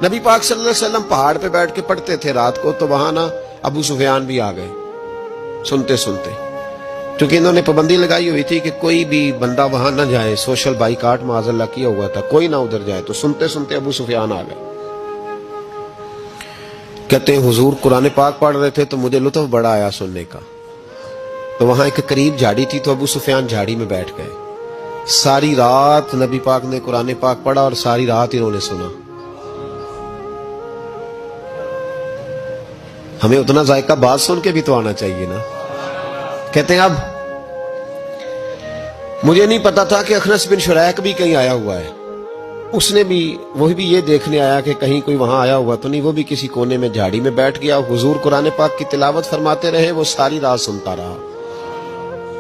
نبی پاک صلی اللہ علیہ وسلم پہاڑ پہ بیٹھ کے پڑھتے تھے رات کو، تو وہاں نا ابو سفیان بھی آ گئے سنتے سنتے، کیونکہ انہوں نے پابندی لگائی ہوئی تھی کہ کوئی بھی بندہ وہاں نہ جائے، سوشل بائیکاٹ معاذ اللہ کیا ہوا تھا، کوئی نہ ادھر جائے، تو سنتے سنتے ابو سفیان آ گئے۔ کہتے ہیں حضور قرآن پاک پڑھ رہے تھے تو مجھے لطف بڑا آیا سننے کا، تو وہاں ایک قریب جھاڑی تھی، تو ابو سفیان جھاڑی میں بیٹھ گئے۔ ساری رات نبی پاک نے قرآن پاک پڑھا اور ساری رات انہوں نے سنا۔ ہمیں اتنا ذائقہ بات سن کے بھی تو آنا چاہیے نا۔ کہتے ہیں اب مجھے نہیں پتا تھا کہ اخنس بن شریک بھی کہیں آیا ہوا ہے، اس نے بھی وہی بھی یہ دیکھنے آیا کہ کہیں کوئی وہاں آیا ہوا تو نہیں، وہ بھی کسی کونے میں جھاڑی میں بیٹھ گیا، حضور قرآن پاک کی تلاوت فرماتے رہے، وہ ساری رات سنتا رہا۔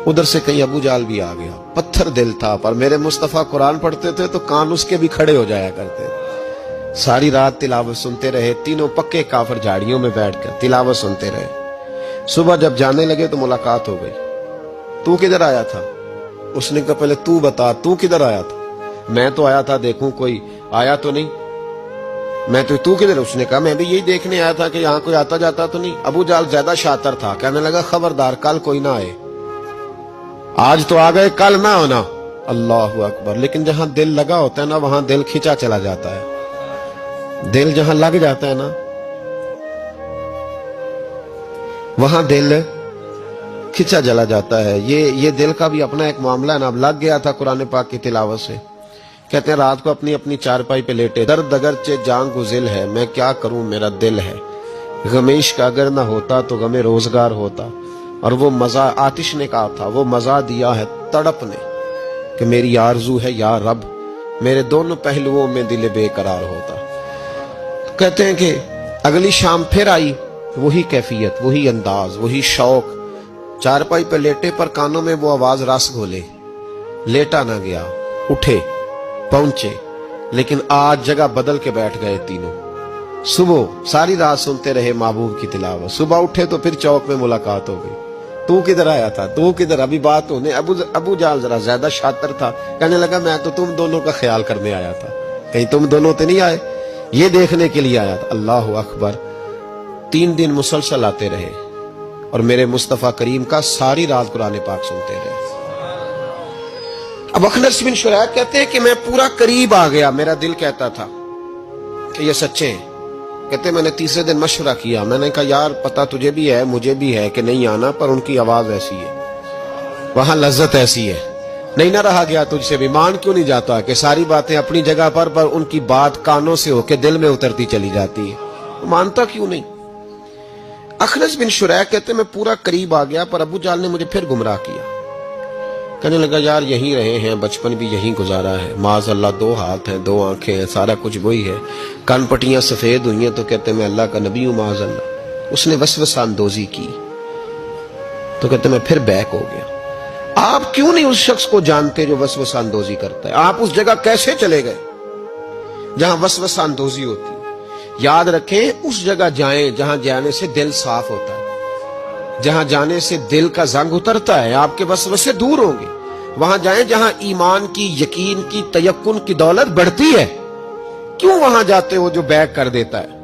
ادھر سے کہیں ابو جال بھی آ گیا، پتھر دل تھا، پر میرے مصطفیٰ قرآن پڑھتے تھے تو کان اس کے بھی کھڑے ہو جایا کرتے، ساری رات تلاوت سنتے رہے، تینوں پکے کافر جھاڑیوں میں بیٹھ کر تلاوت سنتے رہے۔ صبح جب جانے لگے تو ملاقات ہو گئی، تو کدھر آیا تھا؟ اس نے کہا پہلے تو بتا تو کدھر آیا تھا؟ میں تو آیا تھا دیکھوں کوئی آیا تو نہیں، میں تو کدھر؟ اس نے کہا میں بھی یہی دیکھنے آیا تھا کہ یہاں کوئی آتا جاتا تو نہیں۔ ابو جال زیادہ شاطر تھا، کہنے لگا خبردار کل کوئی نہ آئے، آج تو آ گئے کل نہ ہونا۔ اللہ اکبر۔ لیکن جہاں دل لگا ہوتا ہے نا وہاں دل کھینچا چلا جاتا ہے، دل جہاں لگ جاتا ہے نا وہاں دل کھینچا چلا جاتا ہے۔ یہ دل کا بھی اپنا ایک معاملہ ہے نا۔ اب لگ گیا تھا قرآن پاک کی تلاوت سے۔ کہتے ہیں رات کو اپنی اپنی چارپائی پہ لیٹے، درد اگرچہ جان گزل ہے، میں کیا کروں میرا دل ہے، غم عشق اگر نہ ہوتا تو غم روزگار ہوتا، اور وہ مزہ آتش نے کہا تھا، وہ مزہ دیا ہے تڑپ نے کہ میری آرزو ہے یا رب میرے دونوں پہلوؤں میں دل بے قرار ہوتا۔ کہتے ہیں کہ اگلی شام پھر آئی، وہی کیفیت، وہی انداز، وہی شوق، چارپائی پہ لیٹے پر کانوں میں وہ آواز رس گھولے، لیٹا نہ گیا، اٹھے پہنچے، لیکن آج جگہ بدل کے بیٹھ گئے تینوں۔ صبح ساری رات سنتے رہے محبوب کی تلاوت، صبح اٹھے تو پھر چوک میں ملاقات ہو گئی، تو کدھر آیا تھا، تو کدھر؟ ابھی بات ہونے۔ ابو جال ذرا زیادہ شاطر تھا، کہنے لگا میں تو تم دونوں کا خیال کرنے آیا تھا، کہیں تم دونوں تو نہیں آئے، یہ دیکھنے کے لیے آیا تھا۔ اللہ اکبر۔ 3 دن مسلسل آتے رہے اور میرے مصطفیٰ کریم کا ساری رات قرآن پاک سنتے رہے۔ اب اخنس بن شریک کہتے ہیں کہ میں پورا قریب آ گیا، میرا دل کہتا تھا کہ یہ سچے ہیں۔ کہتے ہیں میں نے تیسرے دن مشورہ کیا، میں نے کہا یار پتہ تجھے بھی ہے مجھے بھی ہے کہ نہیں آنا، پر ان کی آواز ایسی ہے، وہاں لذت ایسی ہے، نہیں نہ رہا گیا تجھ سے بھی۔ مان کیوں نہیں جاتا کہ ساری باتیں اپنی جگہ پر ان کی بات کانوں سے ہو کے دل میں اترتی چلی جاتی ہے، مانتا کیوں نہیں؟ اخنس بن شریک کہتے میں پورا قریب آ گیا، پر ابو جال نے مجھے پھر گمراہ کیا، کہنے لگا یار یہیں رہے ہیں، بچپن بھی یہیں گزارا ہے، معاذ اللہ 2 ہاتھ ہیں 2 آنکھیں ہیں، سارا کچھ وہی ہے، کان پٹیاں سفید ہوئی ہیں، تو کہتے میں اللہ کا نبی ہوں معاذ اللہ۔ اس نے وسوسہ اندوزی کی، تو کہتے میں پھر بیک ہو گیا۔ آپ کیوں نہیں اس شخص کو جانتے جو وسوسہ اندوزی کرتا ہے؟ آپ اس جگہ کیسے چلے گئے جہاں وسوسہ اندوزی ہوتی ہے؟ یاد رکھیں اس جگہ جائیں جہاں جانے سے دل صاف ہوتا ہے، جہاں جانے سے دل کا زنگ اترتا ہے، آپ کے وسوسے دور ہوں گے۔ وہاں جائیں جہاں ایمان کی، یقین کی، تیقن کی دولت بڑھتی ہے۔ کیوں وہاں جاتے ہو جو بیک کر دیتا ہے؟